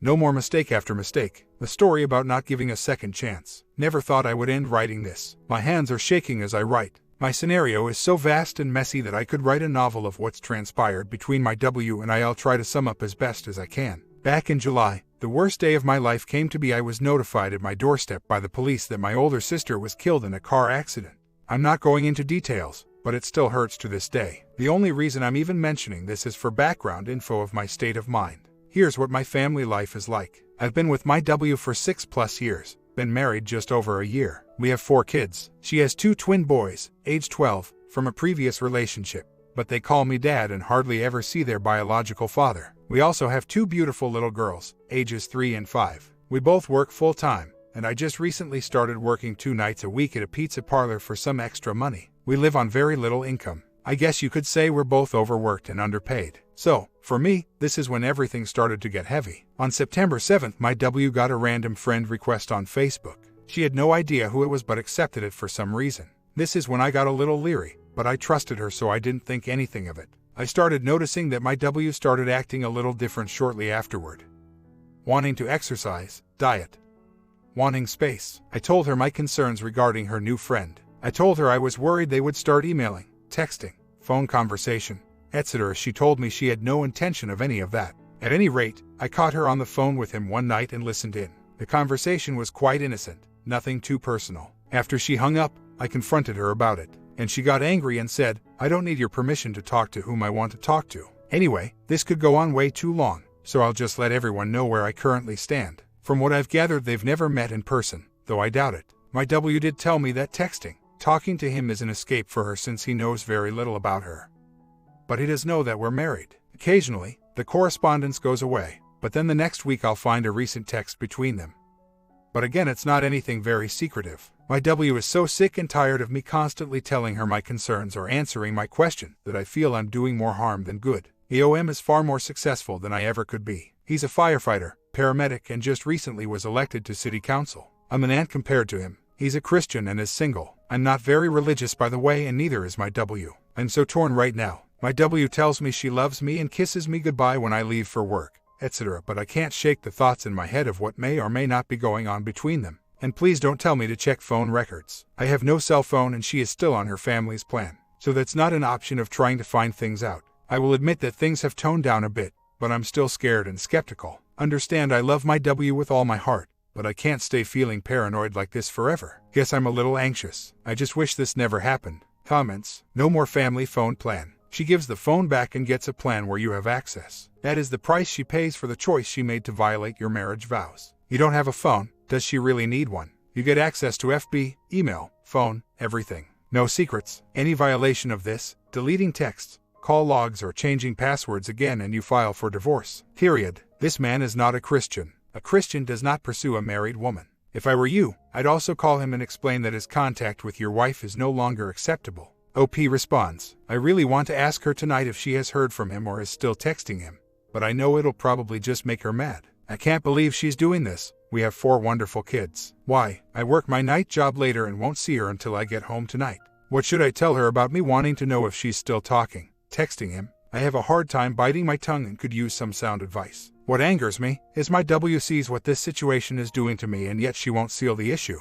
No more mistake after mistake. The story about not giving a second chance. Never thought I would end writing this. My hands are shaking as I write. My scenario is so vast and messy that I could write a novel of what's transpired between my W and I'll try to sum up as best as I can. Back in July, the worst day of my life came to be. I was notified at my doorstep by the police that my older sister was killed in a car accident. I'm not going into details, but it still hurts to this day. The only reason I'm even mentioning this is for background info of my state of mind. Here's what my family life is like. I've been with my W for 6+ years, been married just over a year. We have 4 kids. She has 2 twin boys, age 12, from a previous relationship, but they call me dad and hardly ever see their biological father. We also have 2 beautiful little girls, ages 3 and 5. We both work full-time, and I just recently started working 2 nights a week at a pizza parlor for some extra money. We live on very little income. I guess you could say we're both overworked and underpaid. So, for me, this is when everything started to get heavy. On September 7th, my W got a random friend request on Facebook. She had no idea who it was but accepted it for some reason. This is when I got a little leery, but I trusted her so I didn't think anything of it. I started noticing that my W started acting a little different shortly afterward. Wanting to exercise, diet. Wanting space. I told her my concerns regarding her new friend. I told her I was worried they would start emailing, texting, phone conversation, etc. She told me she had no intention of any of that. At any rate, I caught her on the phone with him one night and listened in. The conversation was quite innocent, nothing too personal. After she hung up, I confronted her about it, and she got angry and said, "I don't need your permission to talk to whom I want to talk to." Anyway, this could go on way too long, so I'll just let everyone know where I currently stand. From what I've gathered, they've never met in person, though I doubt it. My W did tell me that talking to him is an escape for her since he knows very little about her. But he does know that we're married. Occasionally, the correspondence goes away, but then the next week I'll find a recent text between them. But again, it's not anything very secretive. My W is so sick and tired of me constantly telling her my concerns or answering my question that I feel I'm doing more harm than good. EOM is far more successful than I ever could be. He's a firefighter, paramedic, and just recently was elected to city council. I'm an ant compared to him. He's a Christian and is single. I'm not very religious, by the way, and neither is my W. I'm so torn right now. My W tells me she loves me and kisses me goodbye when I leave for work, etc., but I can't shake the thoughts in my head of what may or may not be going on between them. And please don't tell me to check phone records. I have no cell phone and she is still on her family's plan, so that's not an option of trying to find things out. I will admit that things have toned down a bit, but I'm still scared and skeptical. Understand, I love my W with all my heart, but I can't stay feeling paranoid like this forever. Guess I'm a little anxious. I just wish this never happened. Comments: no more family phone plan. She gives the phone back and gets a plan where you have access. That is the price she pays for the choice she made to violate your marriage vows. You don't have a phone. Does she really need one? You get access to FB, email, phone, everything. No secrets. Any violation of this, deleting texts, call logs, or changing passwords again, and you file for divorce. Period. This man is not a Christian. A Christian does not pursue a married woman. If I were you, I'd also call him and explain that his contact with your wife is no longer acceptable. OP responds: I really want to ask her tonight if she has heard from him or is still texting him, but I know it'll probably just make her mad. I can't believe she's doing this. We have 4 wonderful kids. Why? I work my night job later and won't see her until I get home tonight. What should I tell her about me wanting to know if she's still texting him? I have a hard time biting my tongue and could use some sound advice. What angers me is my W sees what this situation is doing to me and yet she won't seal the issue.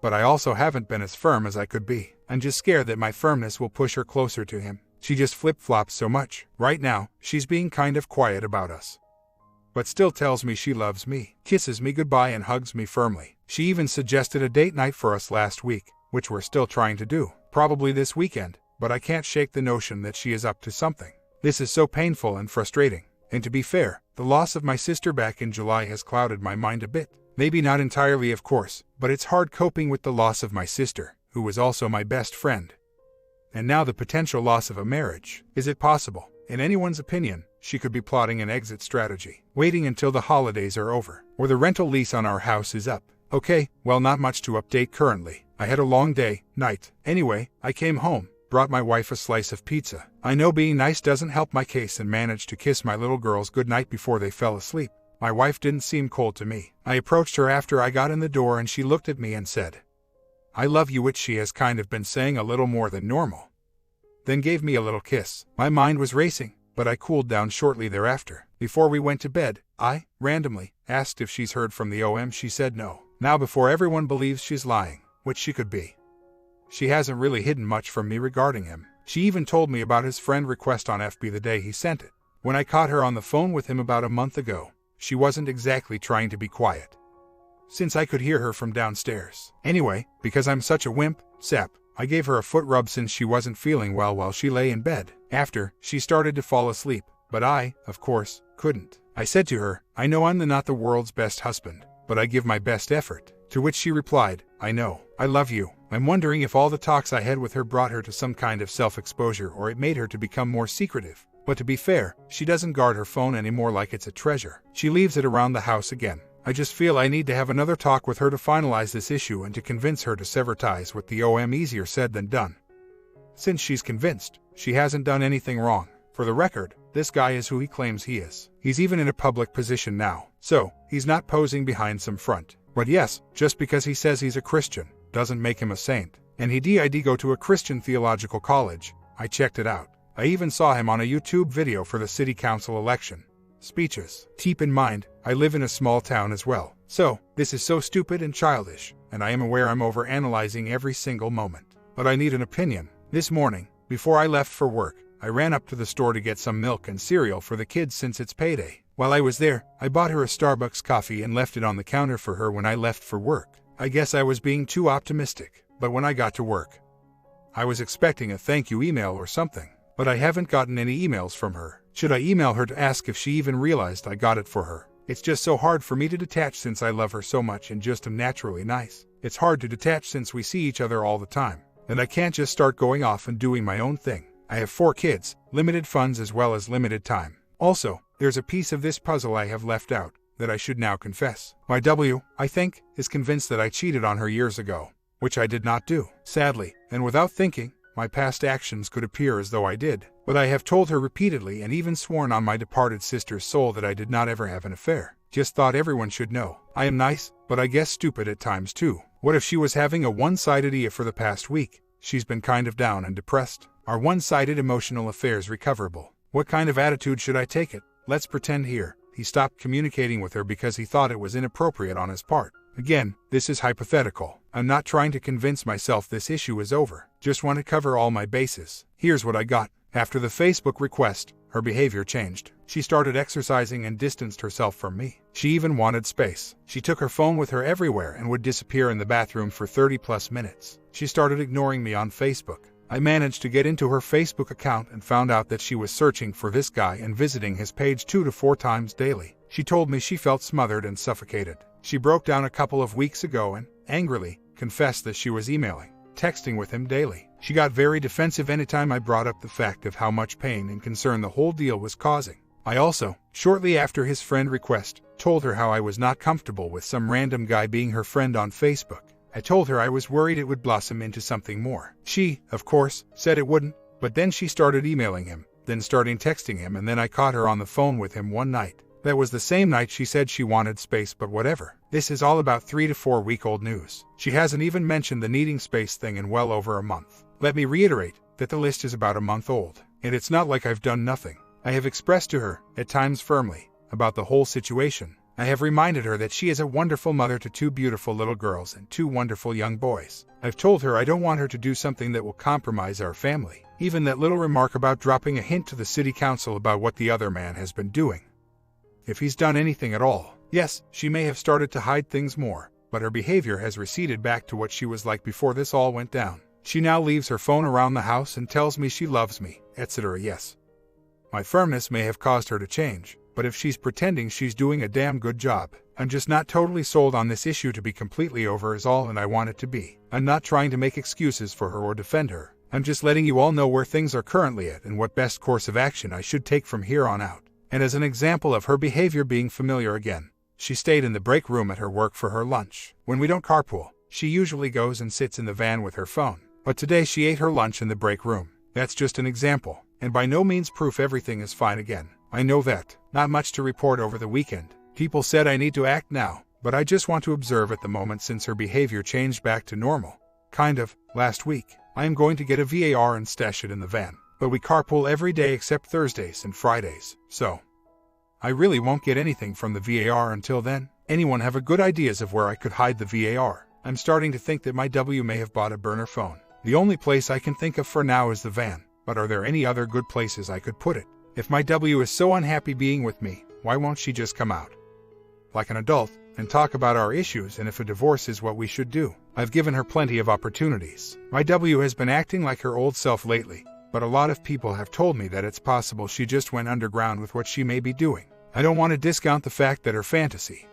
But I also haven't been as firm as I could be. I'm just scared that my firmness will push her closer to him. She just flip-flops so much. Right now, she's being kind of quiet about us, but still tells me she loves me, kisses me goodbye, and hugs me firmly. She even suggested a date night for us last week, which we're still trying to do, probably this weekend, but I can't shake the notion that she is up to something. This is so painful and frustrating. And to be fair, the loss of my sister back in July has clouded my mind a bit. Maybe not entirely, of course, but it's hard coping with the loss of my sister, who was also my best friend. And now the potential loss of a marriage. Is it possible, in anyone's opinion, she could be plotting an exit strategy, waiting until the holidays are over, or the rental lease on our house is up? Okay, well, not much to update currently. I had a long night. Anyway, I came home, brought my wife a slice of pizza. I know being nice doesn't help my case, and managed to kiss my little girls goodnight before they fell asleep. My wife didn't seem cold to me. I approached her after I got in the door and she looked at me and said, "I love you," which she has kind of been saying a little more than normal. Then gave me a little kiss. My mind was racing, but I cooled down shortly thereafter. Before we went to bed, I, randomly, asked if she's heard from the OM. She said no. Now before everyone believes she's lying, which she could be. She hasn't really hidden much from me regarding him. She even told me about his friend request on FB the day he sent it. When I caught her on the phone with him about a month ago, she wasn't exactly trying to be quiet, since I could hear her from downstairs. Anyway, because I'm such a wimp, sap, I gave her a foot rub since she wasn't feeling well while she lay in bed. After, she started to fall asleep, but I, of course, couldn't. I said to her, I know I'm not the world's best husband, but I give my best effort. To which she replied, I know, I love you. I'm wondering if all the talks I had with her brought her to some kind of self-exposure or it made her to become more secretive. But to be fair, she doesn't guard her phone anymore like it's a treasure. She leaves it around the house again. I just feel I need to have another talk with her to finalize this issue and to convince her to sever ties with the OM. Easier said than done. Since she's convinced, she hasn't done anything wrong. For the record, this guy is who he claims he is. He's even in a public position now, so he's not posing behind some front. But yes, just because he says he's a Christian doesn't make him a saint. And he did go to a Christian theological college. I checked it out. I even saw him on a YouTube video for the city council election speeches. Keep in mind, I live in a small town as well. So, this is so stupid and childish, and I am aware I'm overanalyzing every single moment. But I need an opinion. This morning, before I left for work, I ran up to the store to get some milk and cereal for the kids since it's payday. While I was there, I bought her a Starbucks coffee and left it on the counter for her when I left for work. I guess I was being too optimistic, but when I got to work, I was expecting a thank you email or something, but I haven't gotten any emails from her. Should I email her to ask if she even realized I got it for her? It's just so hard for me to detach since I love her so much and just am naturally nice. It's hard to detach since we see each other all the time, and I can't just start going off and doing my own thing. I have 4 kids, limited funds as well as limited time. Also, there's a piece of this puzzle I have left out that I should now confess. My W, I think, is convinced that I cheated on her years ago, which I did not do. Sadly, and without thinking, my past actions could appear as though I did. But I have told her repeatedly and even sworn on my departed sister's soul that I did not ever have an affair. Just thought everyone should know. I am nice, but I guess stupid at times too. What if she was having a one-sided year for the past week? She's been kind of down and depressed. Are one-sided emotional affairs recoverable? What kind of attitude should I take it? Let's pretend here he stopped communicating with her because he thought it was inappropriate on his part. Again, this is hypothetical. I'm not trying to convince myself this issue is over. Just want to cover all my bases. Here's what I got. After the Facebook request, her behavior changed. She started exercising and distanced herself from me. She even wanted space. She took her phone with her everywhere and would disappear in the bathroom for 30+ minutes. She started ignoring me on Facebook. I managed to get into her Facebook account and found out that she was searching for this guy and visiting his page 2 to 4 times daily. She told me she felt smothered and suffocated. She broke down a couple of weeks ago and, angrily, confessed that she was emailing, texting with him daily. She got very defensive anytime I brought up the fact of how much pain and concern the whole deal was causing. I also, shortly after his friend request, told her how I was not comfortable with some random guy being her friend on Facebook. I told her I was worried it would blossom into something more. She, of course, said it wouldn't, but then she started emailing him, then starting texting him, and then I caught her on the phone with him one night. That was the same night she said she wanted space, but whatever. This is all about 3 to 4 week old news. She hasn't even mentioned the needing space thing in well over a month. Let me reiterate that the list is about a month old, and it's not like I've done nothing. I have expressed to her, at times firmly, about the whole situation. I have reminded her that she is a wonderful mother to 2 beautiful little girls and 2 wonderful young boys. I've told her I don't want her to do something that will compromise our family. Even that little remark about dropping a hint to the city council about what the other man has been doing, if he's done anything at all. Yes, she may have started to hide things more, but her behavior has receded back to what she was like before this all went down. She now leaves her phone around the house and tells me she loves me, etc. Yes, my firmness may have caused her to change, but if she's pretending, she's doing a damn good job. I'm just not totally sold on this issue to be completely over is all, and I want it to be. I'm not trying to make excuses for her or defend her. I'm just letting you all know where things are currently at and what best course of action I should take from here on out. And as an example of her behavior being familiar again, she stayed in the break room at her work for her lunch. When we don't carpool, she usually goes and sits in the van with her phone. But today she ate her lunch in the break room. That's just an example, and by no means proof everything is fine again. I know that. Not much to report over the weekend. People said I need to act now, but I just want to observe at the moment since her behavior changed back to normal. Kind of, last week. I am going to get a VAR and stash it in the van. But we carpool every day except Thursdays and Fridays, so I really won't get anything from the VAR until then. Anyone have a good ideas of where I could hide the VAR? I'm starting to think that my W may have bought a burner phone. The only place I can think of for now is the van, but are there any other good places I could put it? If my W is so unhappy being with me, why won't she just come out like an adult and talk about our issues and if a divorce is what we should do? I've given her plenty of opportunities. My W has been acting like her old self lately, but a lot of people have told me that it's possible she just went underground with what she may be doing. I don't want to discount the fact that her fantasy,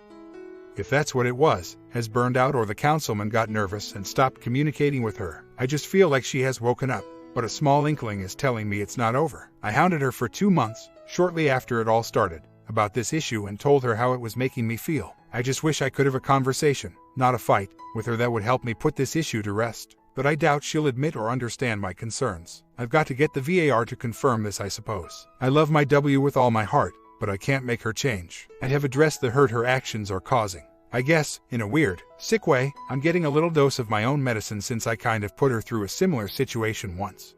if that's what it was, has burned out or the councilman got nervous and stopped communicating with her. I just feel like she has woken up, but a small inkling is telling me it's not over. I hounded her for 2 months, shortly after it all started, about this issue and told her how it was making me feel. I just wish I could have a conversation, not a fight, with her that would help me put this issue to rest. But I doubt she'll admit or understand my concerns. I've got to get the VAR to confirm this, I suppose. I love my W with all my heart, but I can't make her change. I have addressed the hurt her actions are causing. I guess, in a weird, sick way, I'm getting a little dose of my own medicine since I kind of put her through a similar situation once.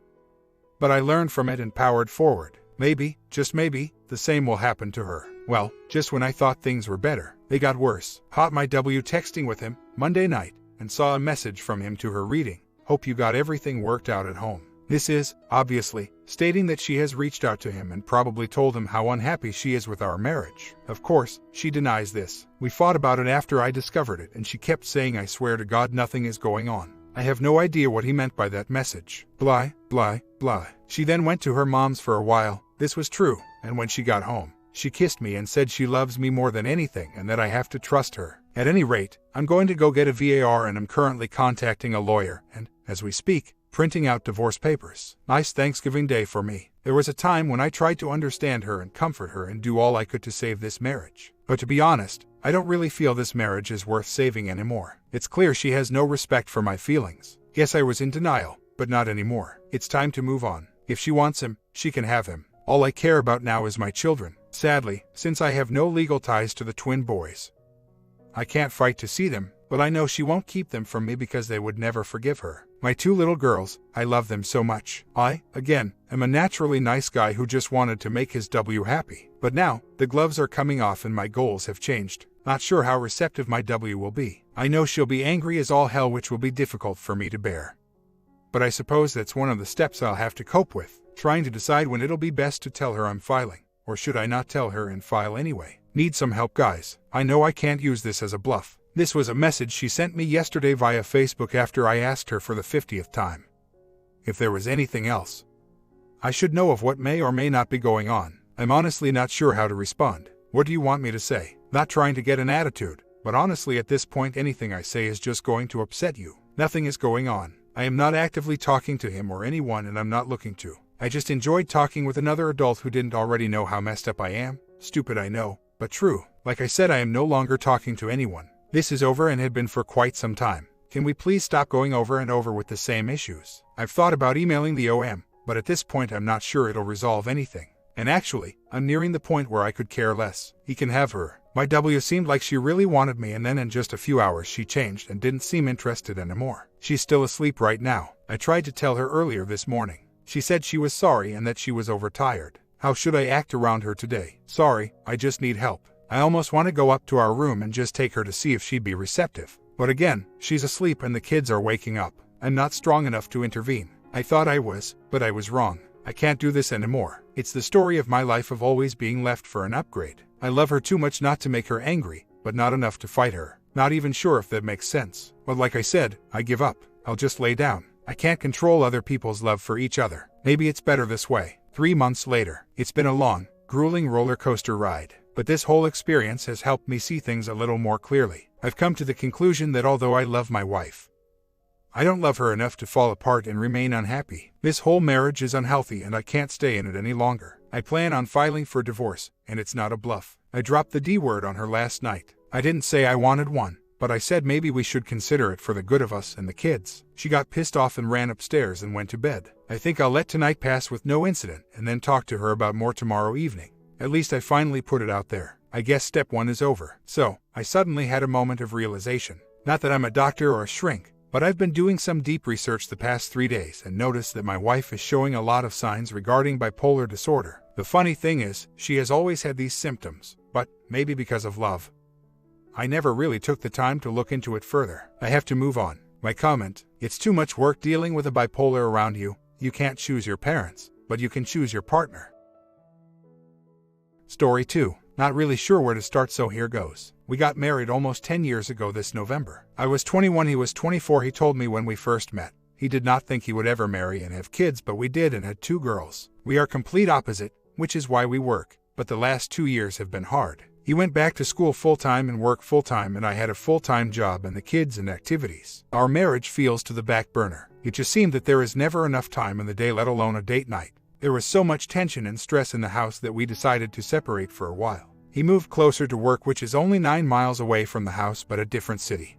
But I learned from it and powered forward. Maybe, just maybe, the same will happen to her. Well, just when I thought things were better, they got worse. Caught my W texting with him Monday night and saw a message from him to her reading, "Hope you got everything worked out at home." This is, obviously, stating that she has reached out to him and probably told him how unhappy she is with our marriage. Of course, she denies this. We fought about it after I discovered it and she kept saying, "I swear to God nothing is going on." I have no idea what he meant by that message. Blah, blah, blah. She then went to her mom's for a while. This was true, and when she got home, she kissed me and said she loves me more than anything and that I have to trust her. At any rate, I'm going to go get a VAR and I'm currently contacting a lawyer and, as we speak, printing out divorce papers. Nice Thanksgiving Day for me. There was a time when I tried to understand her and comfort her and do all I could to save this marriage. But to be honest, I don't really feel this marriage is worth saving anymore. It's clear she has no respect for my feelings. Yes, I was in denial, but not anymore. It's time to move on. If she wants him, she can have him. All I care about now is my children. Sadly, since I have no legal ties to the twin boys, I can't fight to see them, but I know she won't keep them from me because they would never forgive her. My 2 little girls, I love them so much. I, again, am a naturally nice guy who just wanted to make his W happy. But now, the gloves are coming off and my goals have changed. Not sure how receptive my W will be. I know she'll be angry as all hell, which will be difficult for me to bear. But I suppose that's one of the steps I'll have to cope with, trying to decide when it'll be best to tell her I'm filing, or should I not tell her and file anyway. Need some help, guys. I know I can't use this as a bluff. This was a message she sent me yesterday via Facebook after I asked her for the 50th time if there was anything else I should know of what may or may not be going on. I'm honestly not sure how to respond. What do you want me to say? Not trying to get an attitude, but honestly at this point anything I say is just going to upset you. Nothing is going on. I am not actively talking to him or anyone and I'm not looking to. I just enjoyed talking with another adult who didn't already know how messed up I am. Stupid, I know, but true. Like I said, I am no longer talking to anyone. This is over and had been for quite some time. Can we please stop going over and over with the same issues? I've thought about emailing the OM, but at this point I'm not sure it'll resolve anything. And actually, I'm nearing the point where I could care less. He can have her. My W seemed like she really wanted me and then in just a few hours she changed and didn't seem interested anymore. She's still asleep right now. I tried to tell her earlier this morning. She said she was sorry and that she was overtired. How should I act around her today? Sorry, I just need help. I almost want to go up to our room and just take her to see if she'd be receptive. But again, she's asleep and the kids are waking up. I'm not strong enough to intervene. I thought I was, but I was wrong. I can't do this anymore. It's the story of my life of always being left for an upgrade. I love her too much not to make her angry, but not enough to fight her. Not even sure if that makes sense. But like I said, I give up. I'll just lay down. I can't control other people's love for each other. Maybe it's better this way. 3 months later. It's been a long, grueling roller coaster ride. But this whole experience has helped me see things a little more clearly. I've come to the conclusion that although I love my wife, I don't love her enough to fall apart and remain unhappy. This whole marriage is unhealthy and I can't stay in it any longer. I plan on filing for divorce, and it's not a bluff. I dropped the D word on her last night. I didn't say I wanted one, but I said maybe we should consider it for the good of us and the kids. She got pissed off and ran upstairs and went to bed. I think I'll let tonight pass with no incident and then talk to her about more tomorrow evening. At least I finally put it out there. I guess step 1 is over. So, I suddenly had a moment of realization. Not that I'm a doctor or a shrink, But I've been doing some deep research the past 3 days and noticed that my wife is showing a lot of signs regarding bipolar disorder. The funny thing is, she has always had these symptoms, but maybe because of love. I never really took the time to look into it further. I have to move on. My comment: it's too much work dealing with a bipolar around you. You can't choose your parents, but you can choose your partner. Story 2. Not really sure where to start, so here goes. We got married almost 10 years ago this November. I was 21, he was 24. He told me when we first met he did not think he would ever marry and have kids, but we did and had 2 girls. We are complete opposite, which is why we work, but the last 2 years have been hard. He went back to school full-time and worked full-time, and I had a full-time job and the kids and activities. Our marriage feels to the back burner. It just seemed that there is never enough time in the day, let alone a date night. There was so much tension and stress in the house that we decided to separate for a while. He moved closer to work, which is only 9 miles away from the house but a different city,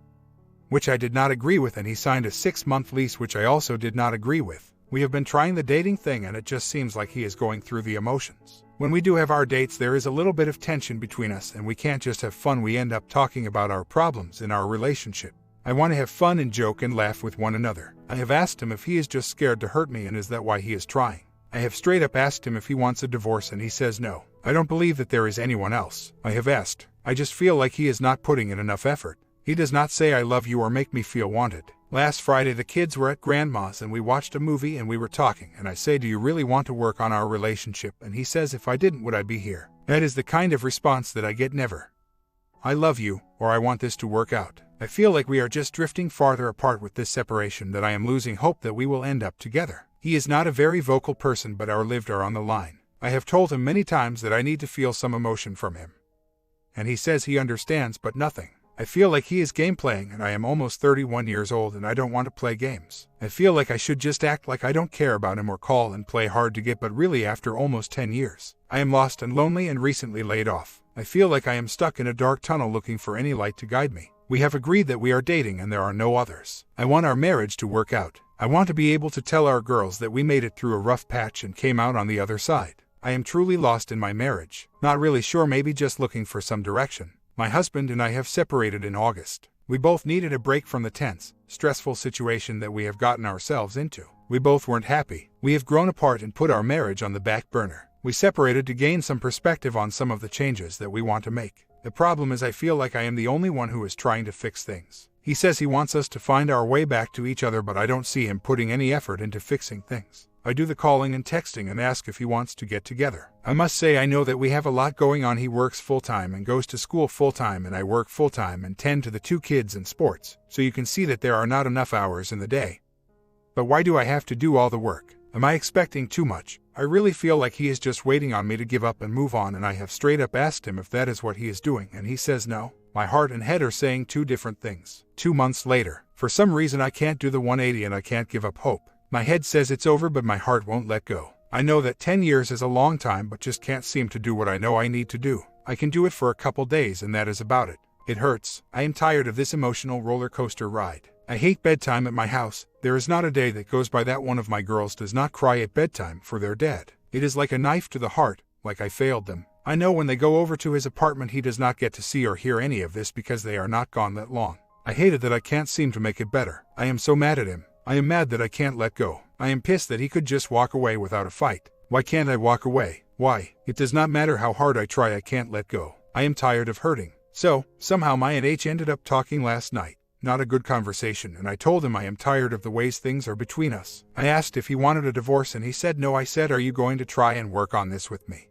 which I did not agree with, and he signed a 6-month lease, which I also did not agree with. We have been trying the dating thing and it just seems like he is going through the emotions. When we do have our dates, there is a little bit of tension between us and we can't just have fun. We end up talking about our problems in our relationship. I want to have fun and joke and laugh with one another. I have asked him if he is just scared to hurt me and is that why he is trying. I have straight up asked him if he wants a divorce and he says no. I don't believe that there is anyone else. I have asked. I just feel like he is not putting in enough effort. He does not say I love you or make me feel wanted. Last Friday the kids were at grandma's and we watched a movie and we were talking, and I say, do you really want to work on our relationship? And he says, if I didn't, would I be here? That is the kind of response that I get. Never. I love you, or I want this to work out. I feel like we are just drifting farther apart with this separation, that I am losing hope that we will end up together. He is not a very vocal person, but our lives are on the line. I have told him many times that I need to feel some emotion from him, and he says he understands, but nothing. I feel like he is game playing, and I am almost 31 years old and I don't want to play games. I feel like I should just act like I don't care about him or call and play hard to get, but really after almost 10 years, I am lost and lonely and recently laid off. I feel like I am stuck in a dark tunnel looking for any light to guide me. We have agreed that we are dating and there are no others. I want our marriage to work out. I want to be able to tell our girls that we made it through a rough patch and came out on the other side. I am truly lost in my marriage. Not really sure, maybe just looking for some direction. My husband and I have separated in August. We both needed a break from the tense, stressful situation that we have gotten ourselves into. We both weren't happy. We have grown apart and put our marriage on the back burner. We separated to gain some perspective on some of the changes that we want to make. The problem is I feel like I am the only one who is trying to fix things. He says he wants us to find our way back to each other, but I don't see him putting any effort into fixing things. I do the calling and texting and ask if he wants to get together. I must say I know that we have a lot going on. He works full-time and goes to school full-time, and I work full-time and tend to the 2 kids and sports, so you can see that there are not enough hours in the day. But why do I have to do all the work? Am I expecting too much? I really feel like he is just waiting on me to give up and move on, and I have straight up asked him if that is what he is doing, and he says no. My heart and head are saying 2 different things. 2 months later, for some reason I can't do the 180 and I can't give up hope. My head says it's over, but my heart won't let go. I know that 10 years is a long time, but just can't seem to do what I know I need to do. I can do it for a couple days and that is about it. It hurts. I am tired of this emotional roller coaster ride. I hate bedtime at my house. There is not a day that goes by that one of my girls does not cry at bedtime for their dad. It is like a knife to the heart, like I failed them. I know when they go over to his apartment he does not get to see or hear any of this because they are not gone that long. I hate it that I can't seem to make it better. I am so mad at him. I am mad that I can't let go. I am pissed that he could just walk away without a fight. Why can't I walk away? Why? It does not matter how hard I try, I can't let go. I am tired of hurting. So, somehow my and H ended up talking last night. Not a good conversation, and I told him I am tired of the ways things are between us. I asked if he wanted a divorce and he said no. I said, are you going to try and work on this with me?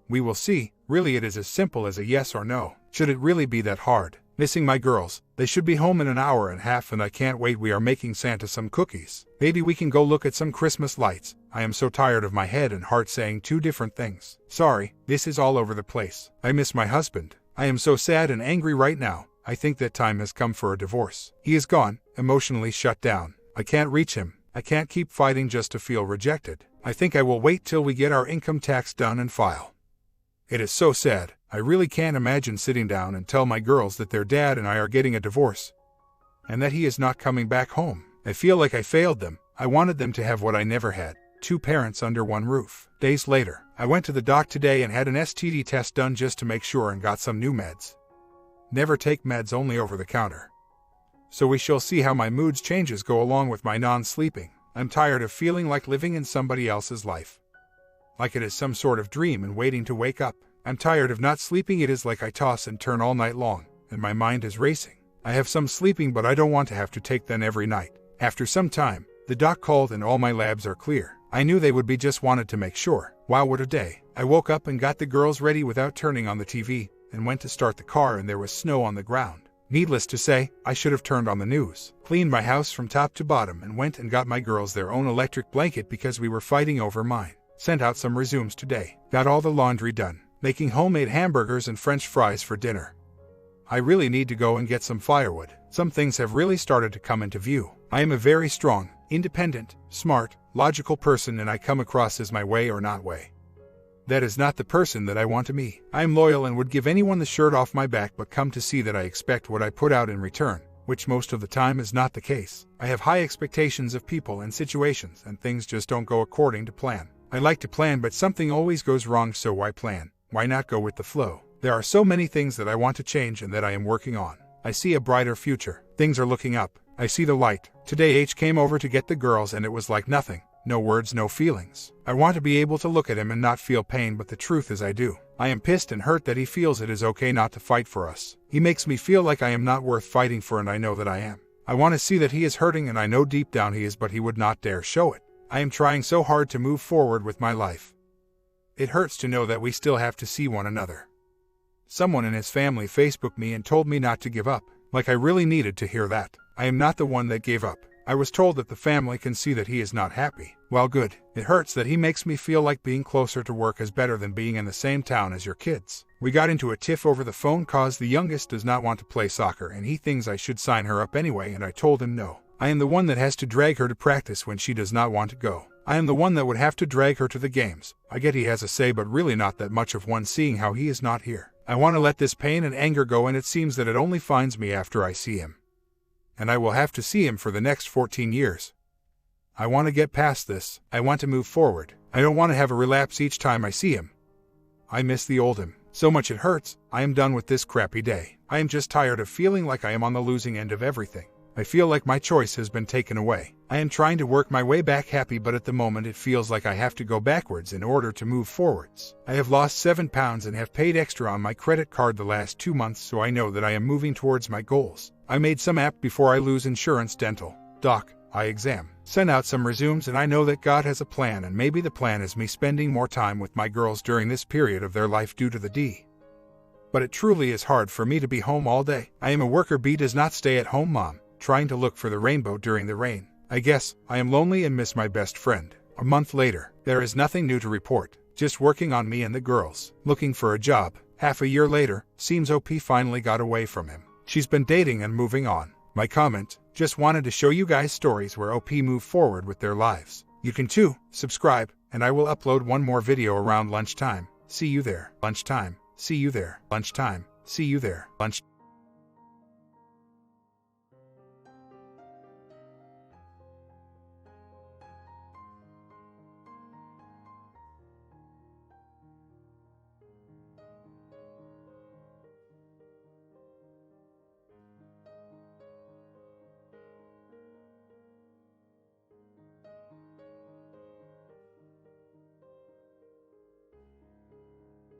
We will see. Really, it is as simple as a yes or no. Should it really be that hard? Missing my girls. They should be home in an hour and a half and I can't wait. We are making Santa some cookies. Maybe we can go look at some Christmas lights. I am so tired of my head and heart saying 2 different things. Sorry, this is all over the place. I miss my husband. I am so sad and angry right now. I think that time has come for a divorce. He is gone, emotionally shut down. I can't reach him. I can't keep fighting just to feel rejected. I think I will wait till we get our income tax done and file. It is so sad. I really can't imagine sitting down and tell my girls that their dad and I are getting a divorce and that he is not coming back home. I feel like I failed them. I wanted them to have what I never had. 2 parents under one roof. Days later, I went to the doc today and had an STD test done just to make sure and got some new meds. Never take meds, only over the counter. so we shall see how my mood's changes go along with my non-sleeping. I'm tired of feeling like living in somebody else's life. Like it is some sort of dream and waiting to wake up. I'm tired of not sleeping. It is like I toss and turn all night long, and my mind is racing. I have some sleeping, but I don't want to have to take them every night. After some time, the doc called and all my labs are clear. I knew they would be, just wanted to make sure. Wow, what a day. I woke up and got the girls ready without turning on the TV, and went to start the car and there was snow on the ground. Needless to say, I should have turned on the news, cleaned my house from top to bottom, and went and got my girls their own electric blanket because we were fighting over mine. Sent out some resumes today. Got all the laundry done. Making homemade hamburgers and French fries for dinner. I really need to go and get some firewood. Some things have really started to come into view. I am a very strong, independent, smart, logical person, and I come across as my way or not way. That is not the person that I want to be. I am loyal and would give anyone the shirt off my back, but come to see that I expect what I put out in return, which most of the time is not the case. I have high expectations of people and situations, and things just don't go according to plan. I like to plan, but something always goes wrong, so why plan? Why not go with the flow? There are so many things that I want to change and that I am working on. I see a brighter future. Things are looking up. I see the light. Today H came over to get the girls and it was like nothing. No words, no feelings. I want to be able to look at him and not feel pain, but the truth is I do. I am pissed and hurt that he feels it is okay not to fight for us. He makes me feel like I am not worth fighting for, and I know that I am. I want to see that he is hurting, and I know deep down he is, but he would not dare show it. I am trying so hard to move forward with my life. It hurts to know that we still have to see one another. Someone in his family Facebooked me and told me not to give up. Like I really needed to hear that. I am not the one that gave up. I was told that the family can see that he is not happy. Well, good. It hurts that he makes me feel like being closer to work is better than being in the same town as your kids. We got into a tiff over the phone cause the youngest does not want to play soccer and he thinks I should sign her up anyway, and I told him no. I am the one that has to drag her to practice when she does not want to go. I am the one that would have to drag her to the games. I get he has a say, but really not that much of one, seeing how he is not here. I want to let this pain and anger go, and it seems that it only finds me after I see him. And I will have to see him for the next 14 years. I want to get past this. I want to move forward. I don't want to have a relapse each time I see him. I miss the old him. So much it hurts. I am done with this crappy day. I am just tired of feeling like I am on the losing end of everything. I feel like my choice has been taken away. I am trying to work my way back happy, but at the moment it feels like I have to go backwards in order to move forwards. I have lost 7 pounds and have paid extra on my credit card the last 2 months, so I know that I am moving towards my goals. I made some app before I lose insurance, dental, doc, eye exam. Sent out some resumes, and I know that God has a plan, and maybe the plan is me spending more time with my girls during this period of their life due to the D. But it truly is hard for me to be home all day. I am a worker bee, does not stay at home mom, trying to look for the rainbow during the rain. I guess I am lonely and miss my best friend. A month later, there is nothing new to report, just working on me and the girls. Looking for a job. Half a year later, seems OP finally got away from him. She's been dating and moving on. My comment, just wanted to show you guys stories where OP move forward with their lives. You can too. Subscribe, and I will upload one more video around lunchtime. See you there. Lunchtime. See you there. Lunchtime. See you there. Lunch.